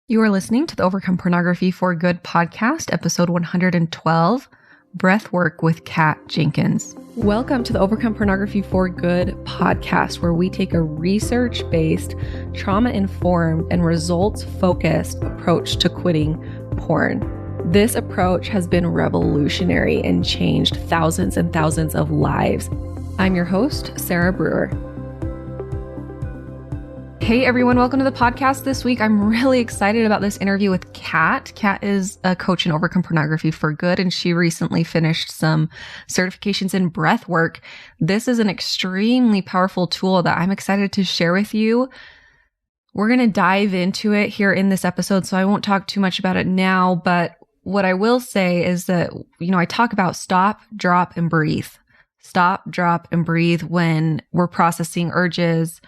You are listening to the Overcome Pornography for Good podcast, episode 112, Breathwork with Kat Jenkins. Welcome to the Overcome Pornography for Good podcast, where we take a research-based, trauma-informed, and results-focused approach to quitting porn. This approach has been revolutionary and changed thousands and thousands of lives. I'm your host, Sarah Brewer. Hey everyone, welcome to the podcast this week. I'm really excited about this interview with Kat. Kat is a coach in Overcome Pornography for Good, and she recently finished some certifications in breathwork. This is an extremely powerful tool that I'm excited to share with you. We're going to dive into it here in this episode, so I won't talk too much about it now, but what I will say is that, I talk about stop, drop, and breathe. Stop, drop, and breathe when we're processing urges.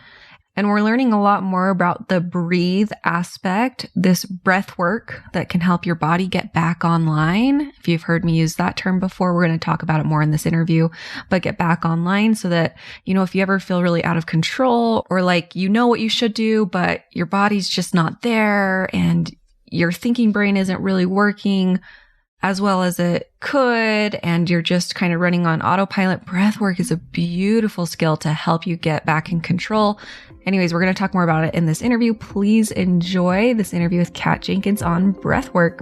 And we're learning a lot more about the breathe aspect, this breath work that can help your body get back online. If you've heard me use that term before, we're going to talk about it more in this interview, but get back online so that, if you ever feel really out of control or like you know what you should do, but your body's just not there and your thinking brain isn't really working as well as it could, and you're just kind of running on autopilot, breathwork is a beautiful skill to help you get back in control. Anyways, we're going to talk more about it in this interview. Please enjoy this interview with Kat Jenkins on breathwork.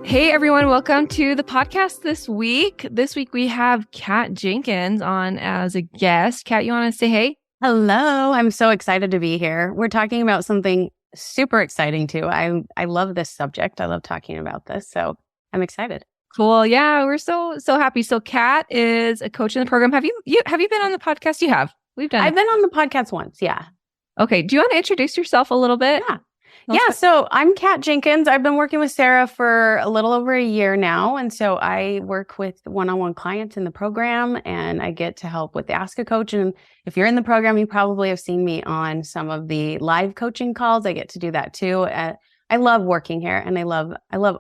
Hey everyone, welcome to the podcast this week. This week we have Kat Jenkins on as a guest. Kat, you want to say hey? Hello, I'm so excited to be here. We're talking about something super exciting too. I love this subject. I love talking about this. So I'm excited. Cool. Yeah, we're so happy. So Kat is a coach in the program. Have you been on the podcast? You have. I've been on the podcast once. Yeah. Okay. Do you want to introduce yourself a little bit? Yeah. So I'm Kat Jenkins. I've been working with Sarah for a little over a year now. And so I work with one-on-one clients in the program, and I get to help with the Ask a Coach. And if you're in the program, you probably have seen me on some of the live coaching calls. I get to do that too. I love working here, and I love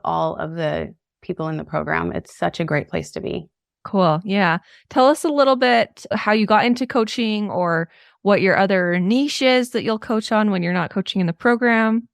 all of the people in the program. It's such a great place to be. Cool. Yeah. Tell us a little bit how you got into coaching, or what your other niche is that you'll coach on when you're not coaching in the program.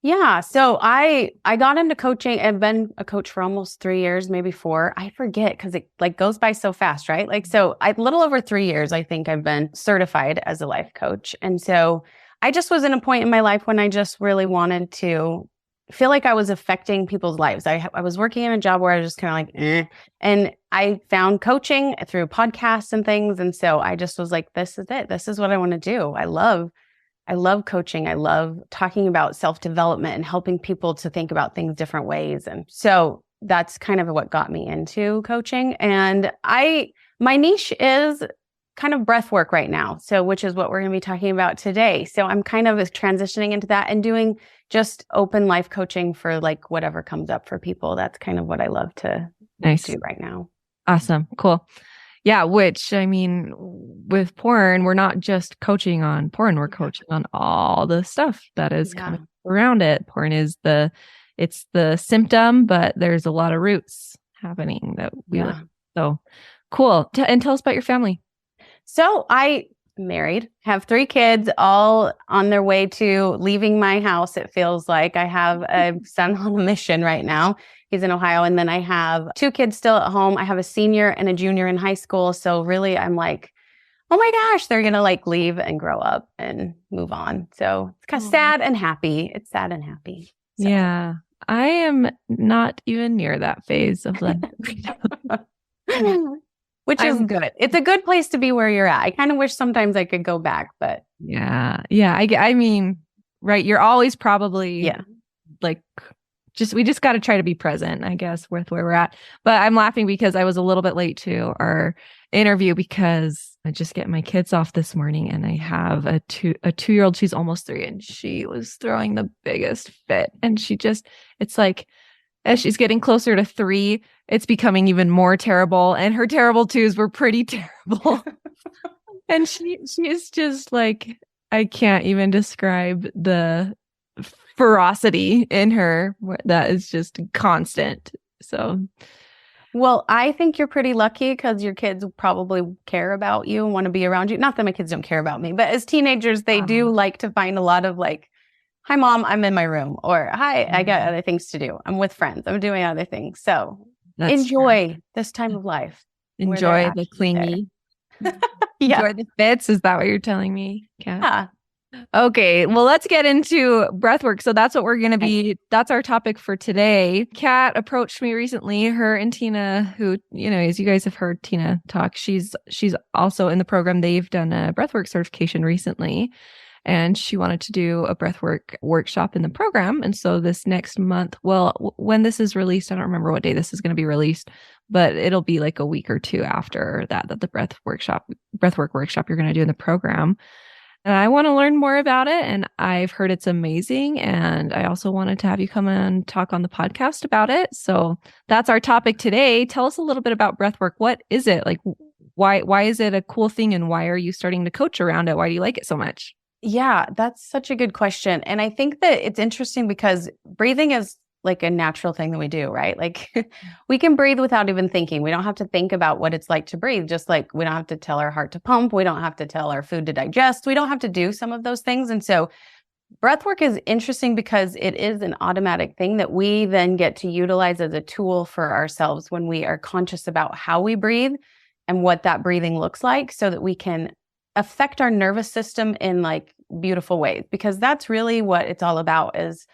Yeah. So I got into coaching. I've been a coach for almost 3 years, maybe 4. I forget because it goes by so fast, right? A little over 3 years, I think I've been certified as a life coach. And so I just was in a point in my life when I just really wanted to feel like I was affecting people's lives. I was working in a job where I was just kind of like, and I found coaching through podcasts and things. And so I just was like, this is it. This is what I want to do. I love coaching. I love talking about self-development and helping people to think about things different ways. And so that's kind of what got me into coaching. And my niche is kind of breath work right now. So, which is what we're going to be talking about today. So I'm kind of transitioning into that and doing just open life coaching for like whatever comes up for people. That's kind of what I love to do right now. Awesome. Cool. Yeah, which, with porn, we're not just coaching on porn, we're coaching on all the stuff that is coming around it. Porn is it's the symptom, but there's a lot of roots happening that we live. So cool. And tell us about your family. So I married, have 3 kids, all on their way to leaving my house. It feels like I have a son on a mission right now. He's in Ohio. And then I have 2 kids still at home. I have a senior and a junior in high school. So really, I'm like, oh my gosh, they're going to leave and grow up and move on. So it's kind of sad and happy. It's sad and happy. So. Yeah. I am not even near that phase of life. Which is good. It's a good place to be where you're at. I kind of wish sometimes I could go back, but. Yeah. Right. You're always probably we just got to try to be present, I guess, with where we're at. But I'm laughing because I was a little bit late to our interview because I just get my kids off this morning, and I have a 2-year-old. She's almost 3, and she was throwing the biggest fit. And it's like, as she's getting closer to 3, it's becoming even more terrible. And her terrible 2s were pretty terrible. And she is just like, I can't even describe the ferocity in her that is just constant. So, well, I think you're pretty lucky because your kids probably care about you and want to be around you. Not that my kids don't care about me, but as teenagers, they do like to find a lot of hi mom, I'm in my room, or hi, I got other things to do. I'm with friends. I'm doing other things. So That's enjoy this time of life where they're enjoy the actually there. clingy. Yeah. Enjoy the fits. Is that what you're telling me, Kat? Yeah. Okay, well, let's get into breathwork. So that's what we're going to Okay. be, that's our topic for today. Kat approached me recently, her and Tina, who, as you guys have heard Tina talk, she's also in the program. They've done a breathwork certification recently, and she wanted to do a breathwork workshop in the program. And so this next month, well, when this is released, I don't remember what day this is going to be released, but it'll be like a week or two after that the breathwork workshop you're going to do in the program. And I want to learn more about it. And I've heard it's amazing. And I also wanted to have you come and talk on the podcast about it. So that's our topic today. Tell us a little bit about breathwork. What is it? Like, why is it a cool thing? And why are you starting to coach around it? Why do you like it so much? Yeah, that's such a good question. And I think that it's interesting because breathing is like a natural thing that we do, right? Like we can breathe without even thinking. We don't have to think about what it's like to breathe, just like we don't have to tell our heart to pump. We don't have to tell our food to digest. We don't have to do some of those things. And so breath work is interesting because it is an automatic thing that we then get to utilize as a tool for ourselves when we are conscious about how we breathe and what that breathing looks like so that we can affect our nervous system in like beautiful ways, because that's really what it's all about, is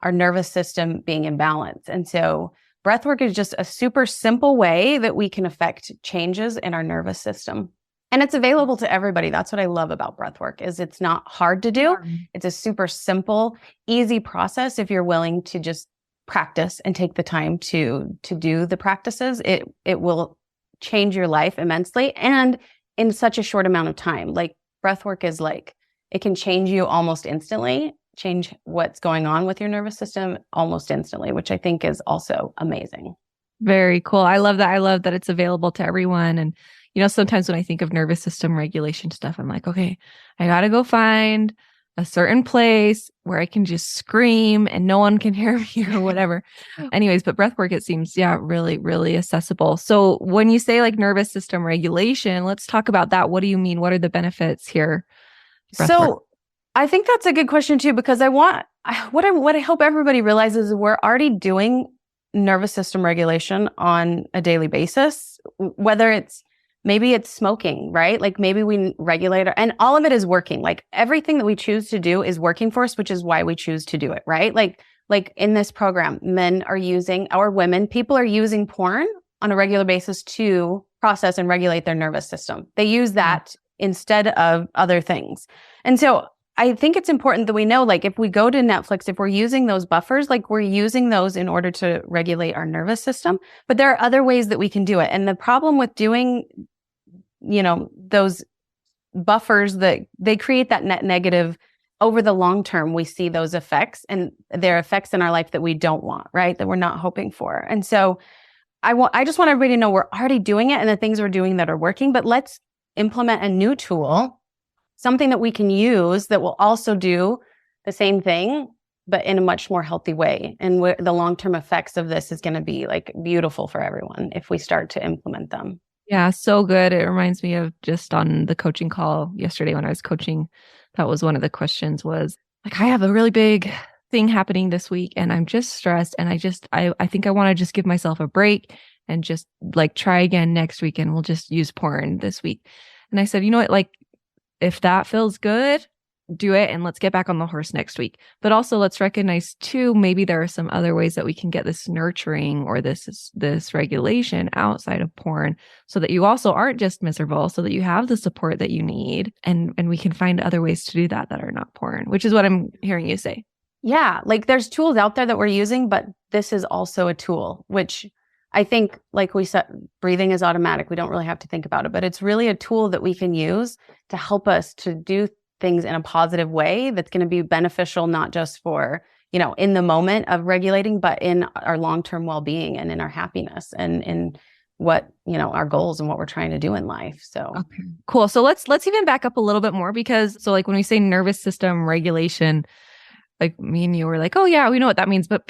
our nervous system being in balance. And so breathwork is just a super simple way that we can affect changes in our nervous system. And it's available to everybody. That's what I love about breathwork, is it's not hard to do. It's a super simple, easy process. If you're willing to just practice and take the time to do the practices, it will change your life immensely and in such a short amount of time. Like breathwork is like, it can change you almost instantly, change what's going on with your nervous system almost instantly, which I think is also amazing. Very cool. I love that. I love that it's available to everyone. And, sometimes when I think of nervous system regulation stuff, I'm like, okay, I got to go find a certain place where I can just scream and no one can hear me or whatever. Anyways, but breathwork, it seems, really, really accessible. So when you say like nervous system regulation, let's talk about that. What do you mean? What are the benefits here? So I think that's a good question too, because what I hope everybody realizes is we're already doing nervous system regulation on a daily basis, whether maybe it's smoking, right? Like maybe we regulate and all of it is working. Like everything that we choose to do is working for us, which is why we choose to do it, right? Like in this program, people are using porn on a regular basis to process and regulate their nervous system. They use that instead of other things. And so I think it's important that we know, like, if we go to Netflix, if we're using those buffers, like we're using those in order to regulate our nervous system, but there are other ways that we can do it. And the problem with doing, those buffers, that they create that net negative over the long term, we see those effects, and they're effects in our life that we don't want, right? That we're not hoping for. And so I just want everybody to know we're already doing it and the things we're doing that are working, but let's implement a new tool, something that we can use that will also do the same thing, but in a much more healthy way. And the long-term effects of this is going to be like beautiful for everyone if we start to implement them. Yeah, so good. It reminds me of just on the coaching call yesterday when I was coaching, that was one of the questions was like, I have a really big thing happening this week and I'm just stressed. And I think I want to just give myself a break and just like try again next week and we'll just use porn this week. And I said, you know what, like if that feels good, do it and let's get back on the horse next week. But also let's recognize too, maybe there are some other ways that we can get this nurturing or this regulation outside of porn so that you also aren't just miserable, so that you have the support that you need. And we can find other ways to do that are not porn, which is what I'm hearing you say. Yeah. Like there's tools out there that we're using, but this is also a tool, which I think, like we said, breathing is automatic. We don't really have to think about it, but it's really a tool that we can use to help us to do things in a positive way that's going to be beneficial, not just for, in the moment of regulating, but in our long-term well-being and in our happiness and in what, our goals and what we're trying to do in life. So okay, cool. So let's even back up a little bit more, because so like when we say nervous system regulation, like me and you were like, oh yeah, we know what that means, but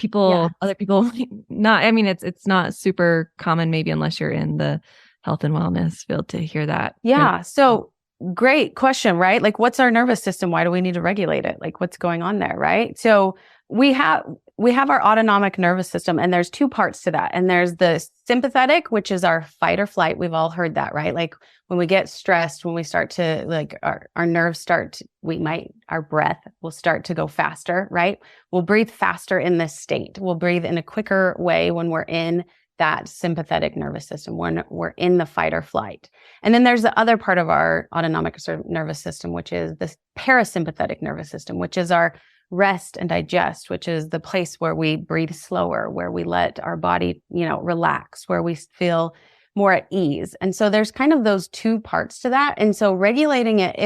other people not, I mean, it's not super common maybe unless you're in the health and wellness field to hear that. Yeah. So great question, right? Like, what's our nervous system? Why do we need to regulate it? Like, what's going on there, right? So we have our autonomic nervous system, and there's two parts to that. And there's the sympathetic, which is our fight or flight. We've all heard that, right? Like when we get stressed, when we start to like our nerves start, our breath will start to go faster, right? We'll breathe faster in this state. We'll breathe in a quicker way when we're in that sympathetic nervous system, when we're in the fight or flight. And then there's the other part of our autonomic nervous system, which is this parasympathetic nervous system, which is our rest and digest, which is the place where we breathe slower, where we let our body, relax, where we feel more at ease. And so there's kind of those two parts to that. And so regulating it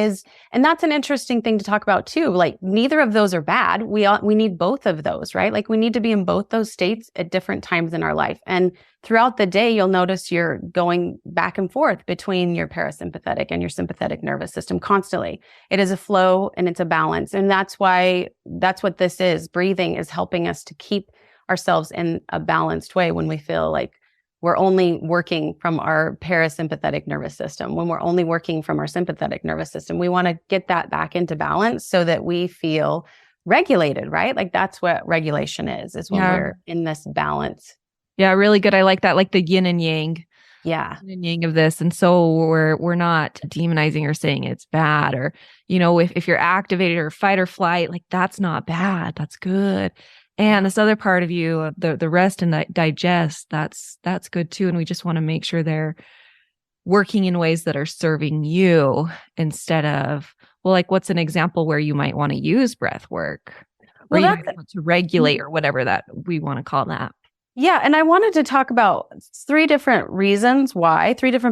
and that's an interesting thing to talk about too. Like neither of those are bad. We need both of those, right? Like we need to be in both those states at different times in our life. And throughout the day, you'll notice you're going back and forth between your parasympathetic and your sympathetic nervous system constantly. It is a flow and it's a balance. And that's what this is. Breathing is helping us to keep ourselves in a balanced way when we feel like we're only working from our parasympathetic nervous system. When we're only working from our sympathetic nervous system, we want to get that back into balance so that we feel regulated, right? Like that's what regulation is when we're in this balance. Yeah, really good. I like that, like the yin and yang. Yeah. Yin and yang of this. And so we're not demonizing or saying it's bad or, if you're activated or fight or flight, like that's not bad. That's good. And this other part of you, the rest and the digest, that's good too. And we just want to make sure they're working in ways that are serving you instead of, well, like what's an example where you might want to use breath work or to regulate or whatever that we want to call that. Yeah. And I wanted to talk about three different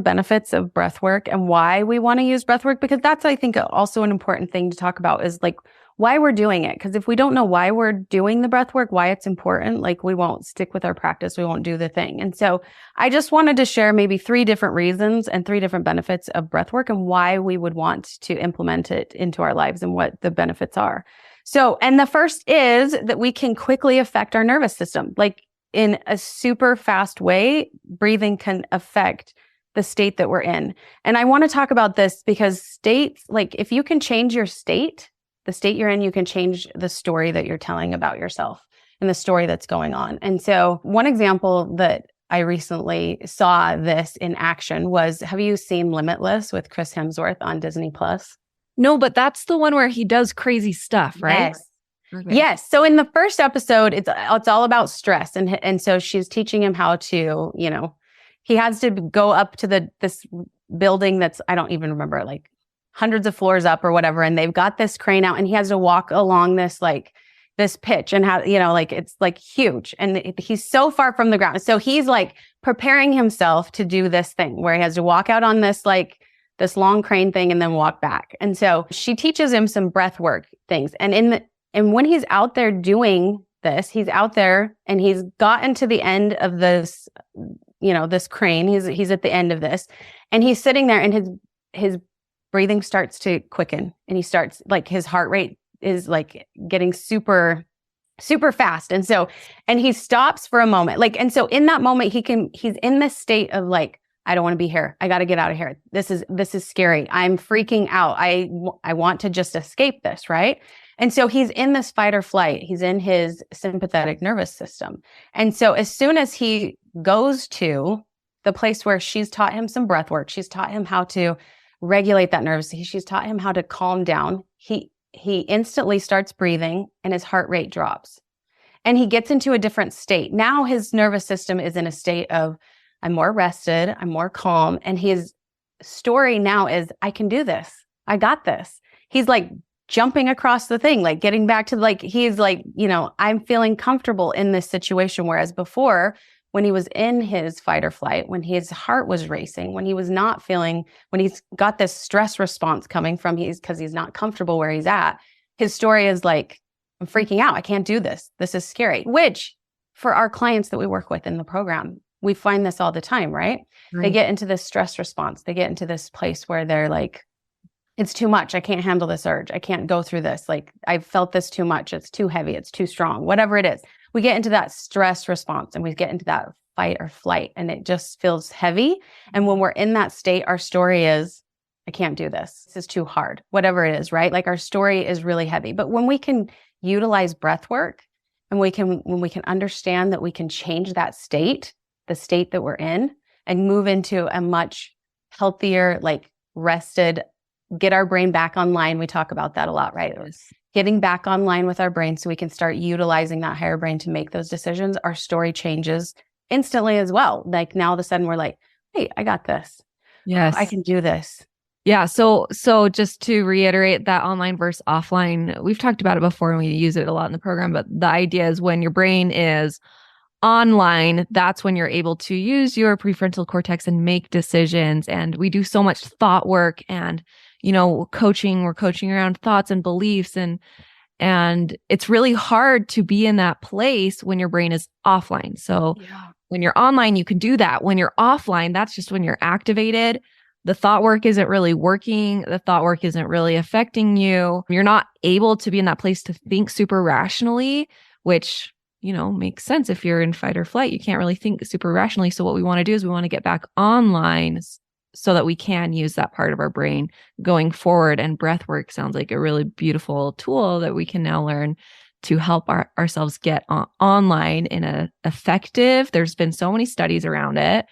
benefits of breath work and why we want to use breath work, because that's, I think, also an important thing to talk about is like why we're doing it. Because if we don't know why we're doing the breath work, why it's important, like we won't stick with our practice. We won't do the thing. And so I just wanted to share maybe three different reasons and three different benefits of breath work and why we would want to implement it into our lives and what the benefits are. So, and the first is that we can quickly affect our nervous system. Like in a super fast way, breathing can affect the state that we're in. And I want to talk about this because states, like if you can change your state, the state you're in, you can change the story that you're telling about yourself and the story that's going on. And so one example that I recently saw this in action was, have you seen Limitless with Chris Hemsworth on Disney Plus? No, but that's the one where he does crazy stuff, right? Yes. Okay. Yes. So in the first episode, it's all about stress. And so she's teaching him how to, he has to go up to this building that's, I don't even remember, like hundreds of floors up or whatever. And they've got this crane out and he has to walk along this, like this pitch and how, like, it's like huge. And he's so far from the ground. So he's like preparing himself to do this thing where he has to walk out on this, like this long crane thing and then walk back. And so she teaches him some breath work things. And when he's out there doing this, he's out there and he's gotten to the end of this, this crane. He's at the end of this and he's sitting there and his breathing starts to quicken and he starts like his heart rate is like getting super, super fast. And he stops for a moment. Like, and so in that moment, he's in this state of like, I don't want to be here. I got to get out of here. This is scary. I'm freaking out. I want to just escape this. Right. And so he's in this fight or flight. He's in his sympathetic nervous system. And so as soon as he goes to the place where she's taught him some breath work, she's taught him how to regulate that nervous. She's taught him how to calm down. He instantly starts breathing and his heart rate drops and he gets into a different state. Now his nervous system is in a state of, I'm more rested, I'm more calm. And his story now is, I can do this. I got this. He's like jumping across the thing, like getting back to like, he's like, I'm feeling comfortable in this situation. Whereas before, when he was in his fight or flight, when his heart was racing, when he was not feeling, when he's got this stress response coming from because he's not comfortable where he's at, his story is like, I'm freaking out. I can't do this. This is scary, which for our clients that we work with in the program, we find this all the time, right? They get into this stress response. They get into this place where they're like, it's too much. I can't handle this urge. I can't go through this. Like I've felt this too much. It's too heavy. It's too strong, whatever it is. We get into that stress response and we get into that fight or flight and it just feels heavy. And when we're in that state, our story is, I can't do this. This is too hard, whatever it is, right? Like our story is really heavy. But when we can utilize breath work and when we can understand that we can change that state, the state that we're in, and move into a much healthier, like rested, get our brain back online. We talk about that a lot, right? Yes. Getting back online with our brain so we can start utilizing that higher brain to make those decisions. Our story changes instantly as well. Like now all of a sudden we're like, hey, I got this. Yes. I can do this. Yeah. So just to reiterate that online versus offline, we've talked about it before and we use it a lot in the program, but the idea is when your brain is online, that's when you're able to use your prefrontal cortex and make decisions. And we do so much thought work and, we're coaching around thoughts and beliefs and it's really hard to be in that place when your brain is offline. So when you're online, you can do that. When you're offline, that's just when you're activated. The thought work isn't really working. The thought work isn't really affecting you. You're not able to be in that place to think super rationally, which, makes sense. If you're in fight or flight, you can't really think super rationally. So what we want to do is we want to get back online so that we can use that part of our brain going forward. And breath work sounds like a really beautiful tool that we can now learn to help ourselves get online in a effective, there's been so many studies around it,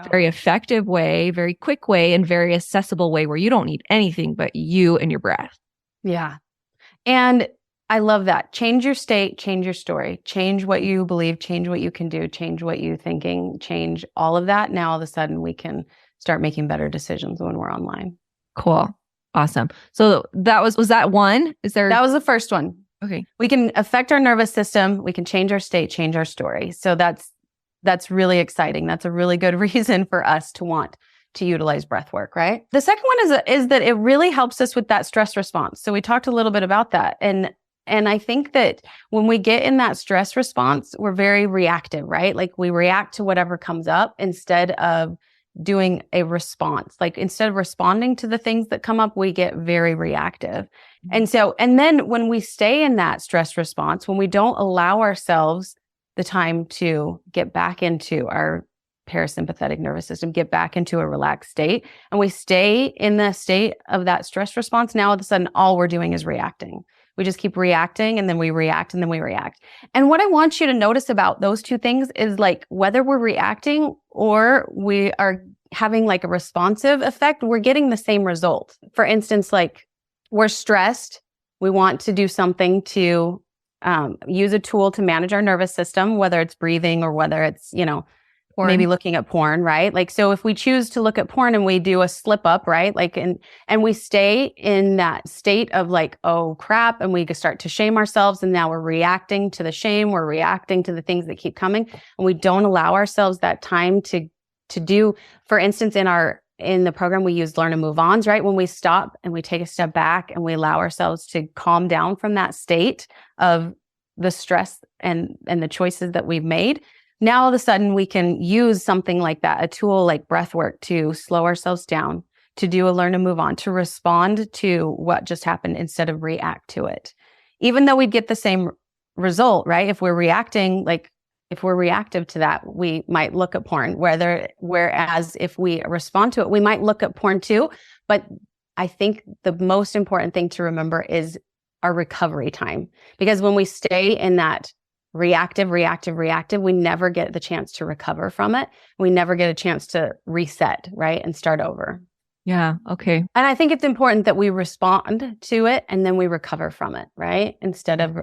very effective way, very quick way, and very accessible way where you don't need anything but you and your breath. Yeah. And I love that. Change your state, change your story, change what you believe, change what you can do, change what you're thinking, change all of that. Now all of a sudden we can start making better decisions when we're online. Cool. Awesome. So was that one? That was the first one. Okay. We can affect our nervous system. We can change our state, change our story. So that's really exciting. That's a really good reason for us to want to utilize breath work, right? The second one is that it really helps us with that stress response. So we talked a little bit about that. And I think that when we get in that stress response, we're very reactive, right? Like we react to whatever comes up instead of doing a response. Like instead of responding to the things that come up, we get very reactive. And then when we stay in that stress response, when we don't allow ourselves the time to get back into our parasympathetic nervous system, get back into a relaxed state, and we stay in the state of that stress response, now all of a sudden, all we're doing is reacting. We just keep reacting and then we react and then we react. And what I want you to notice about those two things is like whether we're reacting or we are having like a responsive effect, we're getting the same result. For instance, like we're stressed. We want to do something to use a tool to manage our nervous system, whether it's breathing or whether it's, porn. Maybe looking at porn, right? Like, so if we choose to look at porn and we do a slip up, right? Like, and we stay in that state of like, oh crap. And we start to shame ourselves. And now we're reacting to the shame. We're reacting to the things that keep coming. And we don't allow ourselves that time to do, for instance, in the program, we use learn and move ons, right? When we stop and we take a step back and we allow ourselves to calm down from that state of the stress and the choices that we've made. Now, all of a sudden, we can use something like that, a tool like breath work to slow ourselves down, to do a learn and move on, to respond to what just happened instead of react to it. Even though we'd get the same result, right? If we're reacting, like if we're reactive to that, we might look at porn, whereas if we respond to it, we might look at porn too. But I think the most important thing to remember is our recovery time. Because when we stay in that reactive, we never get the chance to recover from it. We never get a chance to reset, right? And start over. Yeah. Okay. And I think it's important that we respond to it and then we recover from it, right? Instead of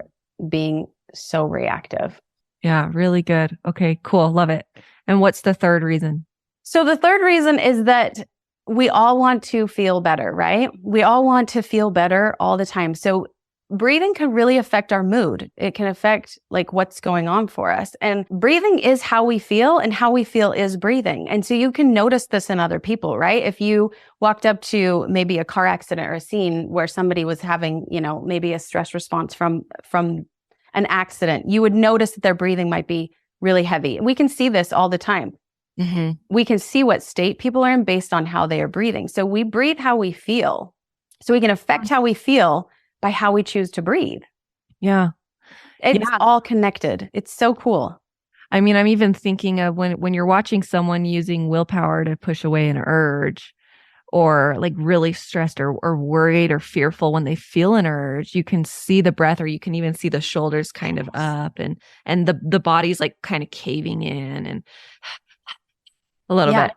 being so reactive. Yeah. Really good. Okay. Cool. Love it. And what's the third reason? So the third reason is that we all want to feel better, right? We all want to feel better all the time. So breathing can really affect our mood. It can affect like what's going on for us. And breathing is how we feel and how we feel is breathing. And so you can notice this in other people, right? If you walked up to maybe a car accident or a scene where somebody was having, maybe a stress response from an accident, you would notice that their breathing might be really heavy. We can see this all the time. Mm-hmm. We can see what state people are in based on how they are breathing. So we breathe how we feel. So we can affect how we feel by how we choose to breathe. Yeah. It's all connected. It's so cool. I mean, I'm even thinking of when you're watching someone using willpower to push away an urge, or like really stressed or worried or fearful, when they feel an urge, you can see the breath, or you can even see the shoulders kind of up, and the body's like kind of caving in and a little bit.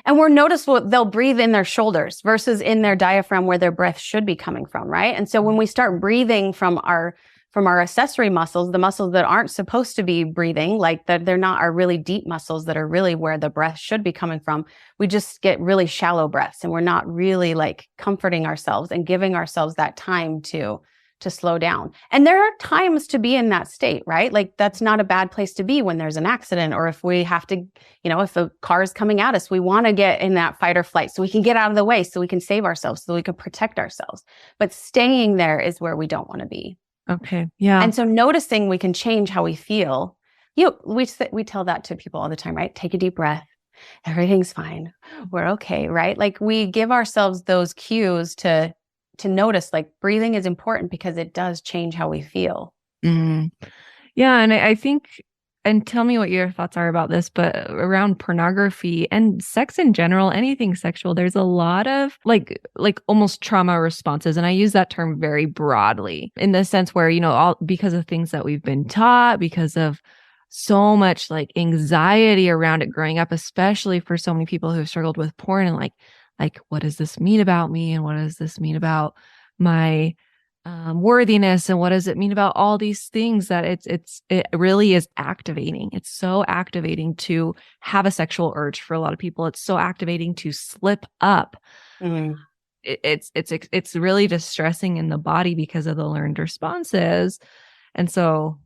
And we're noticeable, they'll breathe in their shoulders versus in their diaphragm where their breath should be coming from, right? And so when we start breathing from our accessory muscles, the muscles that aren't supposed to be breathing, like that they're not our really deep muscles that are really where the breath should be coming from, we just get really shallow breaths, and we're not really like comforting ourselves and giving ourselves that time to slow down. And there are times to be in that state, right? Like that's not a bad place to be when there's an accident, or if we have to, if a car is coming at us, we want to get in that fight or flight so we can get out of the way, so we can save ourselves, so we can protect ourselves. But staying there is where we don't want to be. Okay. Yeah. And so noticing we can change how we feel. We tell that to people all the time, right? Take a deep breath. Everything's fine. We're okay, right? Like we give ourselves those cues to notice, like breathing is important because it does change how we feel. Yeah. And I think, and tell me what your thoughts are about this, but around pornography and sex in general, anything sexual, there's a lot of like almost trauma responses. And I use that term very broadly in the sense where, all because of things that we've been taught, because of so much like anxiety around it growing up, especially for so many people who have struggled with porn, and like, what does this mean about me? And what does this mean about my worthiness? And what does it mean about all these things that it really is activating. It's so activating to have a sexual urge for a lot of people. It's so activating to slip up. It's really distressing in the body because of the learned responses. And so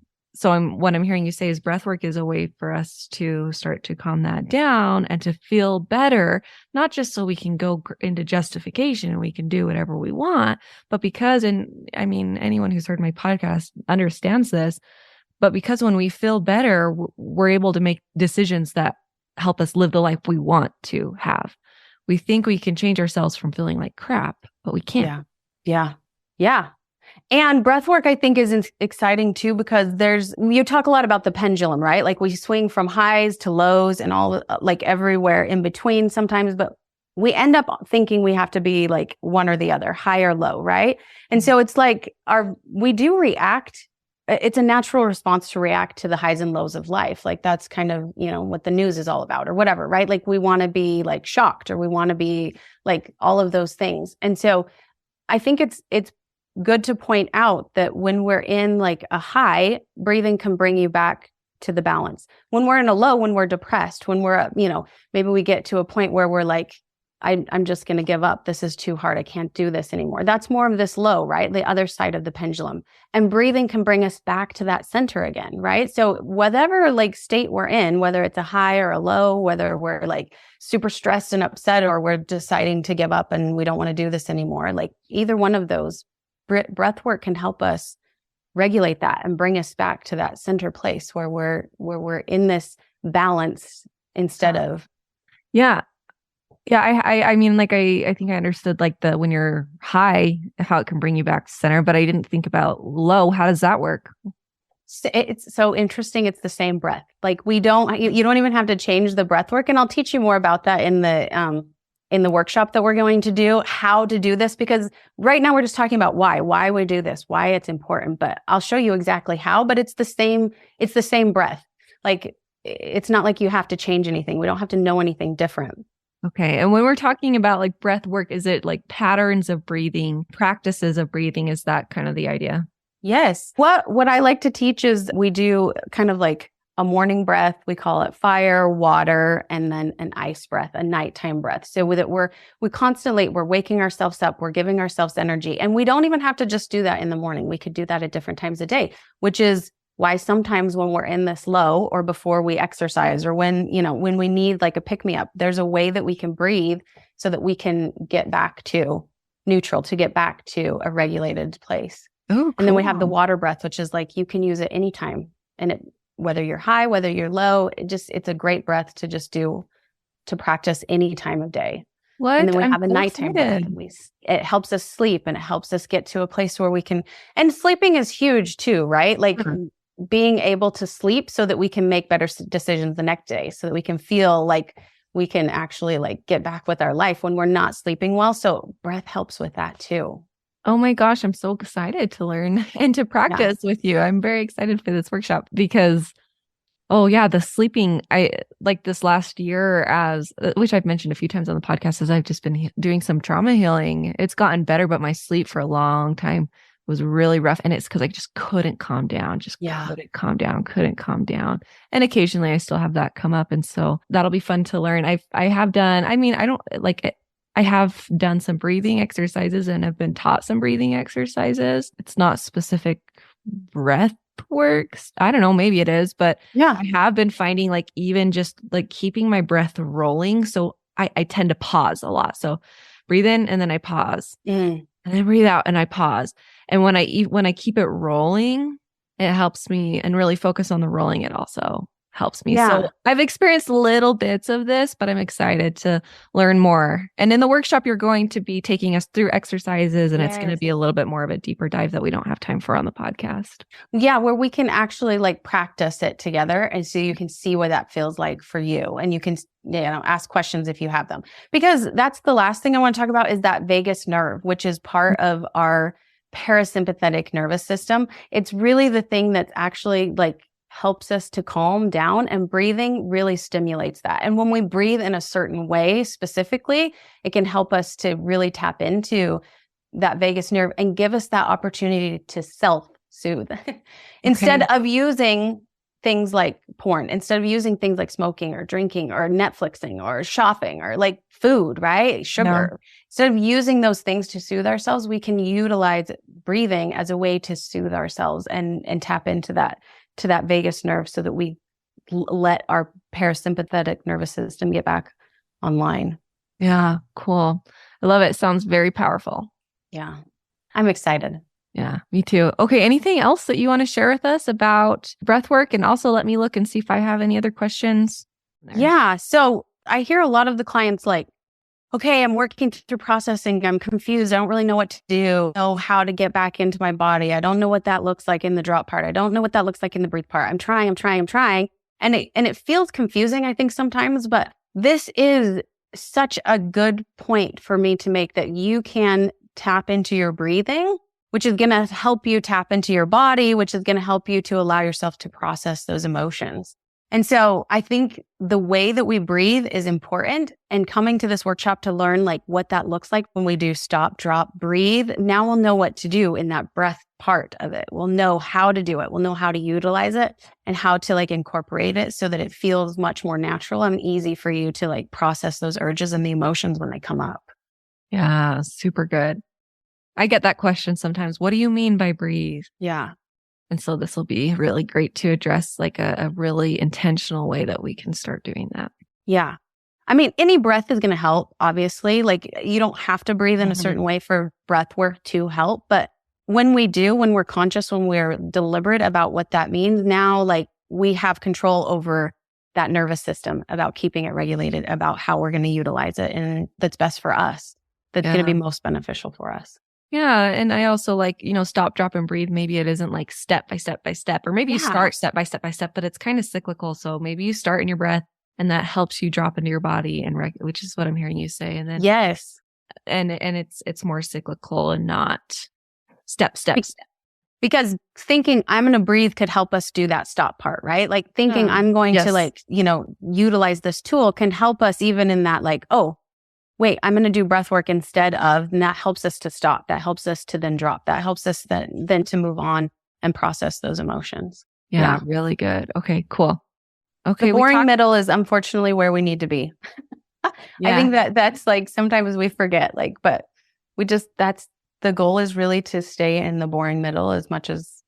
what I'm hearing you say is breathwork is a way for us to start to calm that down and to feel better, not just so we can go into justification and we can do whatever we want, but because, and I mean, anyone who's heard my podcast understands this, but because when we feel better, we're able to make decisions that help us live the life we want to have. We think we can change ourselves from feeling like crap, but we can't. Yeah. And breathwork, I think, is exciting too, because you talk a lot about the pendulum, right? Like we swing from highs to lows and all like everywhere in between sometimes, but we end up thinking we have to be like one or the other, high or low, right? And so it's like we do react. It's a natural response to react to the highs and lows of life. Like that's kind of, what the news is all about or whatever, right? Like we want to be like shocked, or we want to be like all of those things. And so I think it's good to point out that when we're in like a high, breathing can bring you back to the balance. When we're in a low, when we're depressed, when we're, maybe we get to a point where we're like, I'm just going to give up. This is too hard. I can't do this anymore. That's more of this low, right? The other side of the pendulum. And breathing can bring us back to that center again, right? So whatever like state we're in, whether it's a high or a low, whether we're like super stressed and upset, or we're deciding to give up and we don't want to do this anymore, like either one of those, breath work can help us regulate that and bring us back to that center place where we're in this balance instead of. Yeah. I mean, like, I think I understood like when you're high, how it can bring you back to center, but I didn't think about low. How does that work? It's so interesting. It's the same breath. Like you don't even have to change the breath work. And I'll teach you more about that in the workshop that we're going to do, how to do this, because right now we're just talking about why we do this, why it's important, but I'll show you exactly how, but it's the same breath. Like, it's not like you have to change anything. We don't have to know anything different. Okay. And when we're talking about like breath work, is it like patterns of breathing, practices of breathing? Is that kind of the idea? Yes. What I like to teach is we do kind of like a morning breath. We call it fire, water, and then an ice breath, a nighttime breath. So with it, we're waking ourselves up, we're giving ourselves energy. And we don't even have to just do that in the morning. We could do that at different times of day, which is why sometimes when we're in this low, or before we exercise, or when we need like a pick-me-up, there's a way that we can breathe so that we can get back to neutral, to get back to a regulated place. Oh, cool. And then we have the water breath, which is like, you can use it anytime. And whether you're high, whether you're low, it's a great breath to just do, to practice any time of day. What? And then we have a nighttime breath. It helps us sleep, and it helps us get to a place where we can, and sleeping is huge too, right? Like being able to sleep so that we can make better decisions the next day, so that we can feel like we can actually like get back with our life when we're not sleeping well. So breath helps with that too. Oh my gosh, I'm so excited to learn and to practice with you. I'm very excited for this workshop because, oh yeah, the sleeping, I like this last year as, which I've mentioned a few times on the podcast, as I've just been doing some trauma healing. It's gotten better, but my sleep for a long time was really rough. And it's because I just couldn't calm down, couldn't calm down. And occasionally I still have that come up. And so that'll be fun to learn. I have done, I mean, I don't like, I have done some breathing exercises and have been taught some breathing exercises. It's not specific breath works. I don't know, maybe it is, but Yeah. I have been finding like even just like keeping my breath rolling. So I tend to pause a lot. So breathe in and then I pause. And then breathe out and I pause. And when I keep it rolling, it helps me, and really focus on the rolling, it also helps me. Yeah. So I've experienced little bits of this, but I'm excited to learn more. And in the workshop, you're going to be taking us through exercises, and it's going to be a little bit more of a deeper dive that we don't have time for on the podcast. Yeah, where we can actually like practice it together. And so you can see what that feels like for you. And you can, ask questions if you have them. Because that's the last thing I want to talk about is that vagus nerve, which is part of our parasympathetic nervous system. It's really the thing that's actually like helps us to calm down, and breathing really stimulates that. And when we breathe in a certain way specifically, it can help us to really tap into that vagus nerve and give us that opportunity to self-soothe instead of using things like porn, instead of using things like smoking or drinking or Netflixing or shopping or like food, right? Sugar. No. Instead of using those things to soothe ourselves, we can utilize breathing as a way to soothe ourselves and tap into that vagus nerve so that we let our parasympathetic nervous system get back online. Yeah, cool. I love it. Sounds very powerful. Yeah, I'm excited. Yeah, me too. Okay, anything else that you want to share with us about breathwork? And also let me look and see if I have any other questions. Yeah, so I hear a lot of the clients like, okay, I'm working through processing. I'm confused. I don't really know what to do. I don't know how to get back into my body. I don't know what that looks like in the drop part. I don't know what that looks like in the breathe part. I'm trying. And it feels confusing, I think, sometimes, but this is such a good point for me to make, that you can tap into your breathing, which is going to help you tap into your body, which is going to help you to allow yourself to process those emotions. And so I think the way that we breathe is important, and coming to this workshop to learn like what that looks like when we do stop, drop, breathe. Now we'll know what to do in that breath part of it. We'll know how to do it. We'll know how to utilize it and how to like incorporate it so that it feels much more natural and easy for you to like process those urges and the emotions when they come up. Yeah, super good. I get that question sometimes. What do you mean by breathe? Yeah. And so this will be really great to address like a really intentional way that we can start doing that. Yeah. I mean, any breath is going to help, obviously. Like you don't have to breathe in a certain way for breath work to help. But when we do, when we're conscious, when we're deliberate about what that means, now like we have control over that nervous system, about keeping it regulated, about how we're going to utilize it. And that's best for us. That's going to be most beneficial for us. Yeah. And I also like, stop, drop, and breathe. Maybe it isn't like step by step by step, or maybe you start step by step by step, but it's kind of cyclical. So maybe you start in your breath and that helps you drop into your body and which is what I'm hearing you say. And then, and it's more cyclical and not step. Because thinking I'm going to breathe could help us do that stop part, right? Like thinking I'm going to like, utilize this tool can help us even in that like, oh, wait, I'm going to do breath work instead of, and that helps us to stop. That helps us to then drop. That helps us then to move on and process those emotions. Yeah, really good. Okay, cool. Okay. The boring middle is unfortunately where we need to be. I think that's like, sometimes we forget, like, but that's the goal, is really to stay in the boring middle as much as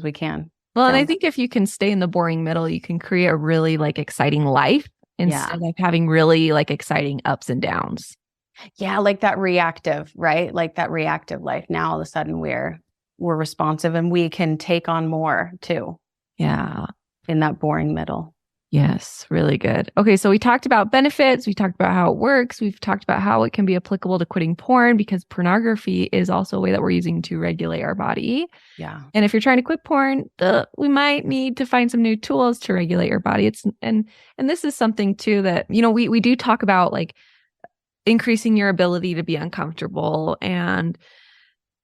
we can. Well, and I think if you can stay in the boring middle, you can create a really like exciting life instead of having really like exciting ups and downs. Yeah. Like that reactive, right? Like that reactive life. Now all of a sudden we're responsive and we can take on more too. Yeah. In that boring middle. Yes, really good. Okay, so we talked about benefits. We talked about how it works. We've talked about how it can be applicable to quitting porn because pornography is also a way that we're using to regulate our body. Yeah. And if you're trying to quit porn, we might need to find some new tools to regulate your body. And this is something too that, we do talk about, like increasing your ability to be uncomfortable and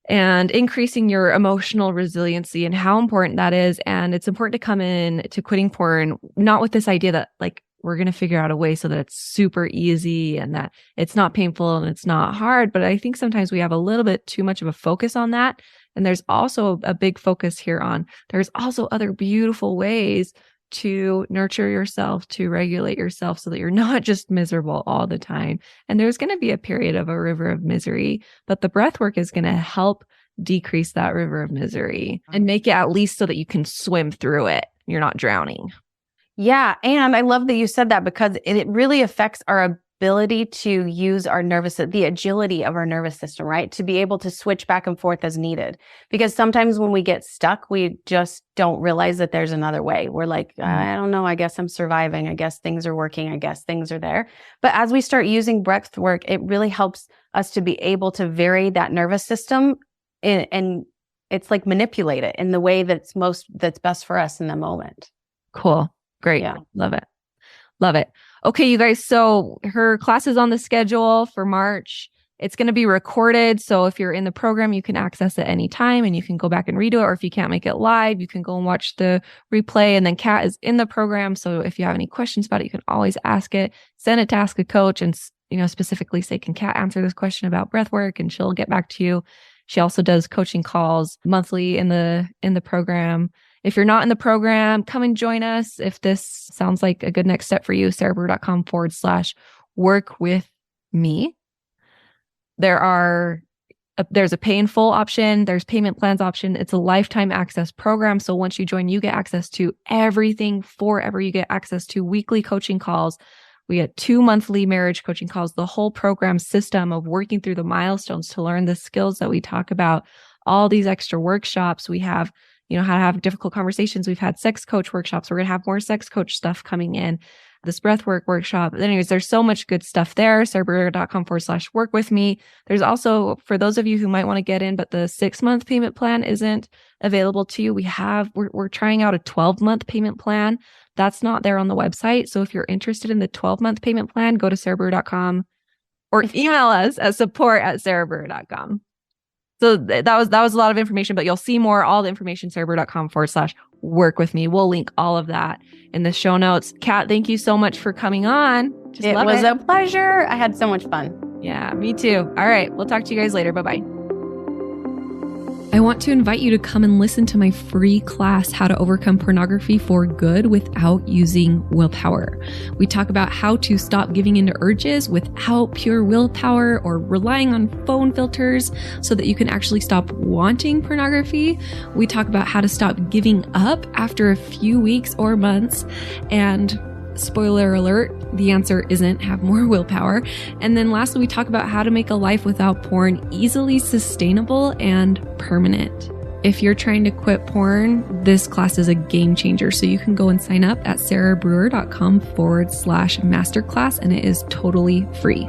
increasing your emotional resiliency and how important that is. And it's important to come in to quitting porn, not with this idea that like, we're going to figure out a way so that it's super easy and that it's not painful and it's not hard. But I think sometimes we have a little bit too much of a focus on that. And there's also a big focus here on, there's also other beautiful ways to nurture yourself, to regulate yourself so that you're not just miserable all the time. And there's going to be a period of a river of misery, but the breath work is going to help decrease that river of misery and make it at least so that you can swim through it. You're not drowning. Yeah. And I love that you said that because it really affects our ability to use our the agility of our nervous system, right? To be able to switch back and forth as needed. Because sometimes when we get stuck, we just don't realize that there's another way. We're like, I don't know, I guess I'm surviving. I guess things are working. I guess things are there. But as we start using breath work, it really helps us to be able to vary that nervous system and it's like manipulate it in the way that's best for us in the moment. Cool. Great. Yeah. Love it. Love it. Okay, you guys. So her class is on the schedule for March. It's going to be recorded. So if you're in the program, you can access it anytime and you can go back and redo it. Or if you can't make it live, you can go and watch the replay. And then Kat is in the program. So if you have any questions about it, you can always ask it. Send it to Ask a Coach and, specifically say, can Kat answer this question about breath work? And she'll get back to you. She also does coaching calls monthly in the program. If you're not in the program, come and join us. If this sounds like a good next step for you, sarahbrewer.com/work with me. There's a pay in full option. There's payment plans option. It's a lifetime access program. So once you join, you get access to everything forever. You get access to weekly coaching calls. We get 2 monthly marriage coaching calls, the whole program system of working through the milestones to learn the skills that we talk about, all these extra workshops. We have how to have difficult conversations. We've had sex coach workshops. We're going to have more sex coach stuff coming in. This breathwork workshop. Anyways, there's so much good stuff there. sarahbrewer.com/work with me. There's also, for those of you who might want to get in, but the 6-month payment plan isn't available to you. We're trying out a 12-month payment plan. That's not there on the website. So if you're interested in the 12-month payment plan, go to sarahbrewer.com or email us at support@sarahbrewer.com. So that was a lot of information, but you'll see all the information, sarahbrewer.com/work with me. We'll link all of that in the show notes. Kat, thank you so much for coming on. It was a pleasure. I had so much fun. Yeah, me too. All right. We'll talk to you guys later. Bye-bye. I want to invite you to come and listen to my free class, How to Overcome Pornography for Good Without Using Willpower. We talk about how to stop giving into urges without pure willpower or relying on phone filters so that you can actually stop wanting pornography. We talk about how to stop giving up after a few weeks or months. And spoiler alert, the answer isn't have more willpower. And then lastly, we talk about how to make a life without porn easily sustainable and permanent. If you're trying to quit porn, this class is a game changer. So you can go and sign up at sarahbrewer.com/masterclass, and it is totally free.